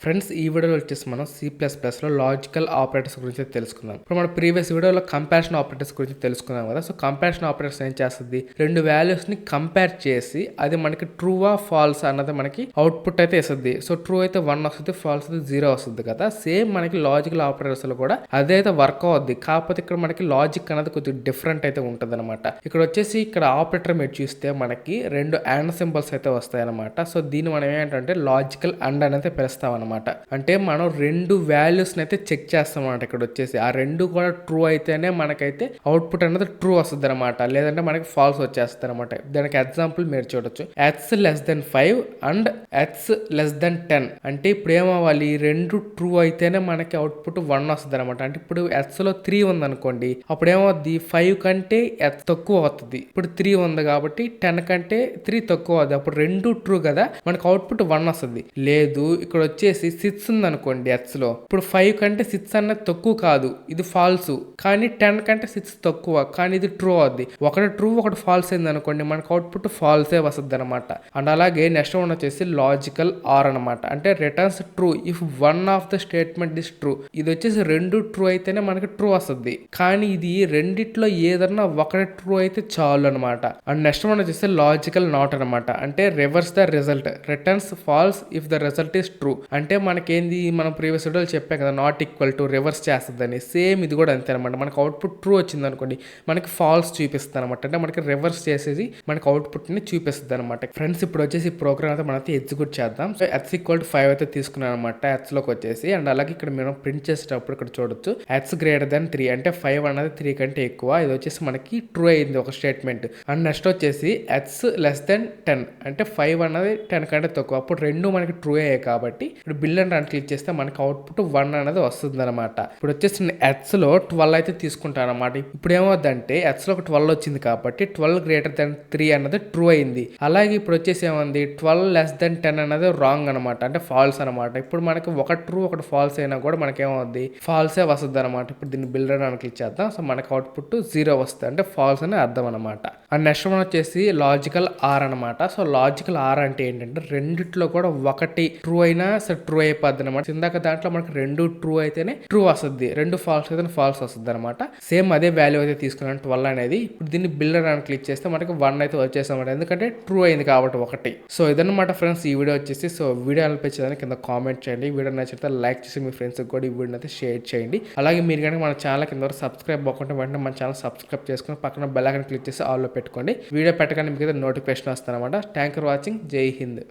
Friends ఈ వీడియోలో వచ్చేసి మనం C++లో లాజికల్ ఆపరేటర్స్ గురించి తెలుసుకుందాం. ఇప్పుడు మన ప్రీవియస్ వీడియోలో కంపారిజన్ ఆపరేటర్స్ గురించి తెలుసుకున్నాం కదా. సో కంపారిజన్ ఆపరేటర్స్ ఏం చేస్తుంది, రెండు వాల్యూస్ ని కంపేర్ చేసి అది మనకి ట్రూవా ఫాల్స్ అన్నది మనకి అవుట్పుట్ అయితే ఇస్తుంది. సో ట్రూ అయితే 1 వస్తుంది, ఫాల్స్ అయితే 0 వస్తుంది కదా. సేమ్ మనకి లాజికల్ ఆపరేటర్స్ లో కూడా అదే అయితే వర్క్ అవుద్ది. కాకపోతే ఇక్కడ మనకి లాజిక్ అనేది కొద్దిగా డిఫరెంట్ అయితే ఉంటుంది అనమాట. ఇక్కడ ఆపరేటర్ మీరు చూస్తే మనకి రెండు అండ్ సింబల్స్ అయితే వస్తాయి అనమాట. సో దీన్ని మనం ఏంటంటే లాజికల్ అండ్ అనేది పిలుస్తాం అనమాట. అంటే మనం రెండు వాల్యూస్ అయితే చెక్ చేస్తాం అనమాట. ఇక్కడ వచ్చేసి ఆ రెండు కూడా ట్రూ అయితేనే మనకైతే అవుట్పుట్ అనేది ట్రూ వస్తుంది అనమాట, లేదంటే మనకి ఫాల్స్ వచ్చేస్తుంది అనమాట. దానికి ఎగ్జాంపుల్ మీరు చూడొచ్చు, x<5 అండ్ x<10. అంటే ఇప్పుడు ఏమవ్వాలి, రెండు ట్రూ అయితేనే మనకి అవుట్పుట్ 1 వస్తుంది అనమాట. అంటే ఇప్పుడు x లో 3 ఉంది అనుకోండి, అప్పుడు ఏమవుద్ది, 5 కంటే x తక్కువ అవుతుంది. ఇప్పుడు 3 ఉంది కాబట్టి 10 కంటే 3 తక్కువ అవుతుంది. అప్పుడు రెండు ట్రూ కదా, మనకు అవుట్పుట్ 1 వస్తుంది. లేదు ఇక్కడ వచ్చేసి 6 ఉంది అనుకోండి x లో, ఇప్పుడు 5 కంటే 6 అన్నది తక్కువ కాదు, ఇది ఫాల్స్. కానీ 10 కంటే 6 తక్కువ, కానీ ఇది ట్రూ అవుద్ది. ఒకటి ట్రూ ఒకటి ఫాల్స్ అయింది అనుకోండి, మనకు అవుట్పుట్ ఫాల్సే వస్తుంది అనమాట. అండ్ అలాగే నెక్స్ట్ వన్ వచ్చేసి లాజికల్ ఆర్ అనమాట. అంటే returns true if one of the statement is true. ఇది వచ్చేసి రెండు ట్రూ అయితేనే మనకి ట్రూ వస్తుంది. కానీ ఇది రెండిట్లో ఏదన్నా ఒకటి ట్రూ అయితే చాలు అనమాట. అండ్ నెక్స్ట్ వన్ వచ్చేసి లాజికల్ నాట్ అనమాట. అంటే reverse the result, returns falls if the result is true. అంటే మనకేంది, మనం ప్రీవియస్ వీడియోలో చెప్పాం కదా, నాట్ ఈక్వల్ టు రివర్స్ చేస్తుందని. సేమ్ ఇది కూడా అంతే అనమాట. మనకు అవుట్పుట్ ట్రూ వచ్చింది అనుకోండి, మనకి ఫాల్స్ చూపిస్తుంది అనమాట. అంటే మనకి రివర్స్ చేసేసి మనకి అవుట్పుట్ ని చూపిస్తుంది అనమాట. ఫ్రెండ్స్ ఇప్పుడు వచ్చేసి ప్రోగ్రామ్ అయితే మనం ఎగ్జిక్యూట్ చేద్దాం. సో x=5 అయితే తీసుకున్నాను అనమాట x లోకి వచ్చేసి. అండ్ అలాగే ఇక్కడ మనం ప్రింట్ చేసేటప్పుడు ఇక్కడ చూడొచ్చు x>3, అంటే 5 అనేది 3 కంటే ఎక్కువ. ఇది వచ్చేసి మనకి ట్రూ అయింది ఒక స్టేట్మెంట్. అండ్ నెక్స్ట్ వచ్చేసి x<10, అంటే 5 అనేది 10 కంటే తక్కువ. అప్పుడు రెండు మనకి ట్రూ అయ్యాయి కాబట్టి ఇప్పుడు బిల్ అండ్ రన్ క్లిక్ చేస్తే మనకి అవుట్పుట్ 1 అనేది వస్తుంది అనమాట. ఇప్పుడు వచ్చేసి x లో 12 అయితే తీసుకుంటాను అనమాట. ఇప్పుడు ఏమవుద్దంటే x లో ఒక 12 వచ్చింది కాబట్టి 12>3 అన్నది ట్రూ అయింది. అలాగే ఇప్పుడు వచ్చేసి ఏమంది, 12<10 అనేది రాంగ్ అనమాట, అంటే ఫాల్స్ అనమాట. ఇప్పుడు మనకి ఒకటి ట్రూ ఒకటి ఫాల్స్ అయినా కూడా మనకి ఏమవుద్ది, ఫాల్సే వస్తుంది అనమాట. ఇప్పుడు దీన్ని బిల్ అండ్ రన్ క్లిక్ చేద్దాం. సో మనకి అవుట్పుట్ 0 వస్తుంది, అంటే ఫాల్స్ అని అర్థం అనమాట. అండ్ నెక్స్ట్ వన్ వచ్చేసి లాజికల్ ఆర్ అనమాట. సో లాజికల్ ఆర్ అంటే ఏంటంటే రెండిట్లో కూడా ఒకటి ట్రూ అయినా సరే ట్రూ అయిపోద్ది అనమాట. ఇందాక దాంట్లో మనకి రెండు ట్రూ అయితేనే ట్రూ వస్తుంది, రెండు ఫాల్స్ అయితే ఫాల్స్ వస్తుంది అనమాట. సేమ్ అదే వాల్యూ అయితే తీసుకున్నాను 12 అనేది. ఇప్పుడు దీన్ని బిల్ అని క్లిక్ చేస్తే మనకి 1 అయితే వచ్చేసామాట, ఎందుకంటే ట్రూ అయింది కాబట్టి ఒకటి. సో ఇదన్నమాట ఫ్రెండ్స్ ఈ వీడియో వచ్చేసి. సో వీడియో అనిపించేదాన్ని కింద కామెంట్ చేయండి. వీడియో నచ్చితే లైక్ చేసి మీ ఫ్రెండ్స్ కూడా ఈ వీడియో అయితే షేర్ చేయండి. అలాగే మీరు కనుక మన ఛానల్ కింద వరకు సబ్స్క్రైబ్ అవ్వకుంటే వెంటనే మన ఛానల్ సబ్స్క్రైబ్ చేసుకుని పక్కన బెల్ ఐకాన్ క్లిక్ చేసి ఆల్లో పెట్టుకోండి. వీడియో పెట్టగానే మీకు అయితే నోటిఫికేషన్ వస్తుంది అనమాట. Thank you for watching. జై హింద్.